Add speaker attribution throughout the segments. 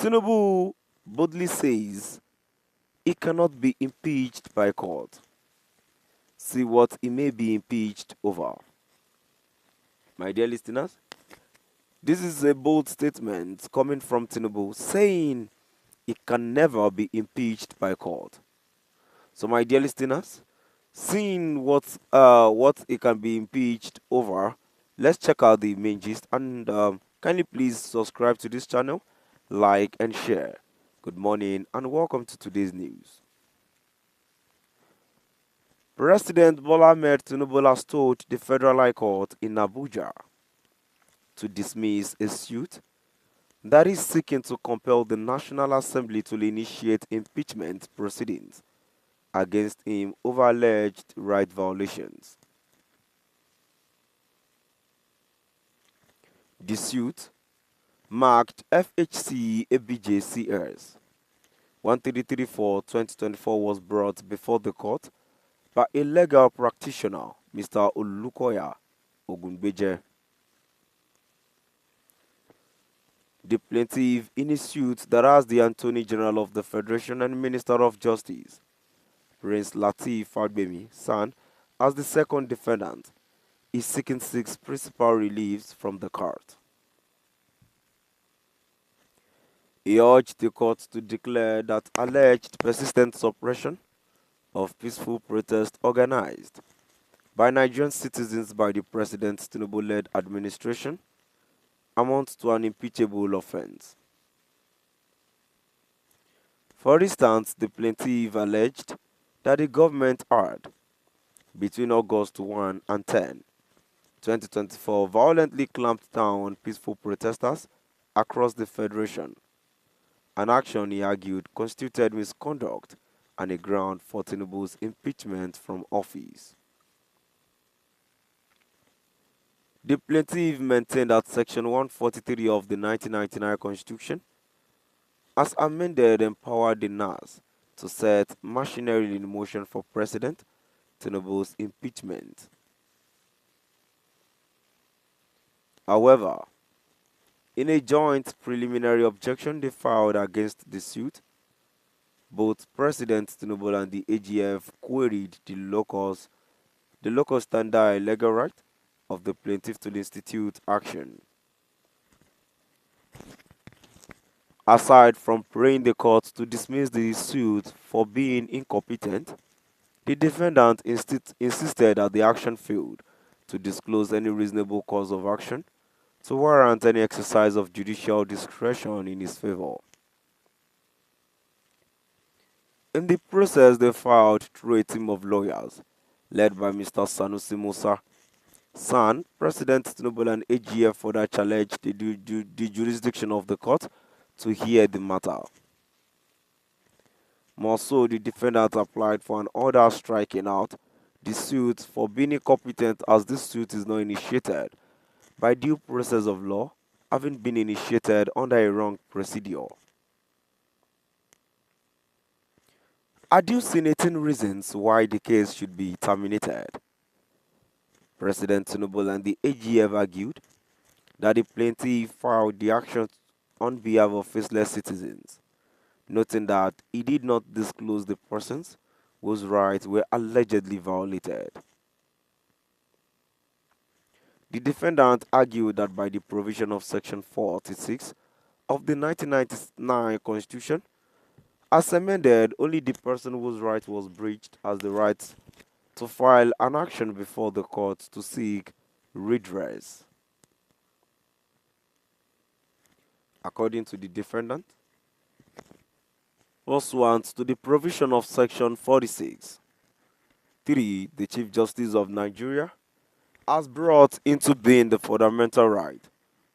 Speaker 1: Tinubu boldly says he cannot be impeached by court. See what he may be impeached over. My dear listeners, this is a bold statement coming from Tinubu saying he can never be impeached by court. So, my dear listeners, seeing what he can be impeached over, let's check out the main gist and kindly please subscribe to this channel, like and share. Good morning and welcome to today's news. President Bola Ahmed Tinubu has told the Federal High Court in Abuja to dismiss a suit that is seeking to compel the National Assembly to initiate impeachment proceedings against him over alleged right violations. The suit, marked FHC ABJCS 1334-2024, was brought before the court by a legal practitioner, Mr. Olukoya Ogunbeje. The plaintiff in a suit that has the Attorney General of the Federation and Minister of Justice, Prince Lateef Fagbemi, San, as the second defendant, is seeking 6 principal reliefs from the court. He urged the court to declare that alleged persistent suppression of peaceful protest organized by Nigerian citizens by the President Tinubu-led administration amounts to an impeachable offense. For instance, the plaintiff alleged that the government had, between August 1 and 10, 2024, violently clamped down on peaceful protesters across the Federation, an action he argued constituted misconduct and a ground for Tinubu's impeachment from office. The plaintiff maintained that Section 143 of the 1999 Constitution, as amended, empowered the NAS to set machinery in motion for President Tinubu's impeachment. However, in a joint preliminary objection they filed against the suit, both President Tinubu and the AGF queried the locus standi legal right of the plaintiff to institute action. Aside from praying the court to dismiss the suit for being incompetent, the defendant insisted that the action failed to disclose any reasonable cause of action to warrant any exercise of judicial discretion in his favor. In the process, they filed through a team of lawyers led by Mr. Sanusi Musa San, President Tinubu and AGF further challenged the jurisdiction of the court to hear the matter. More so, the defendant applied for an order striking out the suit for being incompetent, as this suit is not initiated by due process of law, having been initiated under a wrong procedure. Adducing reasons why the case should be terminated, President Tinubu and the AGF argued that the plaintiff filed the action on behalf of faceless citizens, noting that he did not disclose the persons whose rights were allegedly violated. The defendant argued that by the provision of Section 46 of the 1999 Constitution, as amended, only the person whose right was breached has the right to file an action before the court to seek redress. According to the defendant, pursuant to the provision of Section 46, 3, the Chief Justice of Nigeria has brought into being the Fundamental Right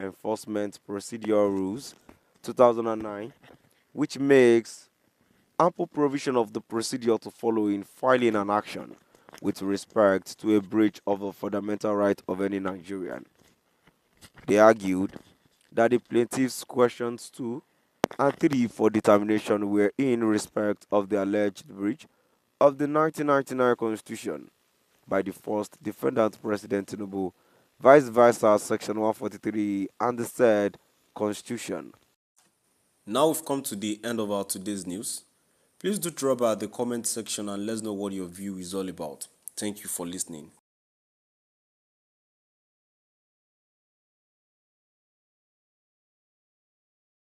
Speaker 1: Enforcement Procedure Rules 2009, which makes ample provision of the procedure to follow in filing an action with respect to a breach of a fundamental right of any Nigerian. They argued that the plaintiff's questions 2 and 3 for determination were in respect of the alleged breach of the 1999 Constitution by the first defendant, President Tinubu, vice versa, Section 143, and the said Constitution. Now we've come to the end of our today's news. Please do drop by the comment section and let us know what your view is all about. Thank you for listening.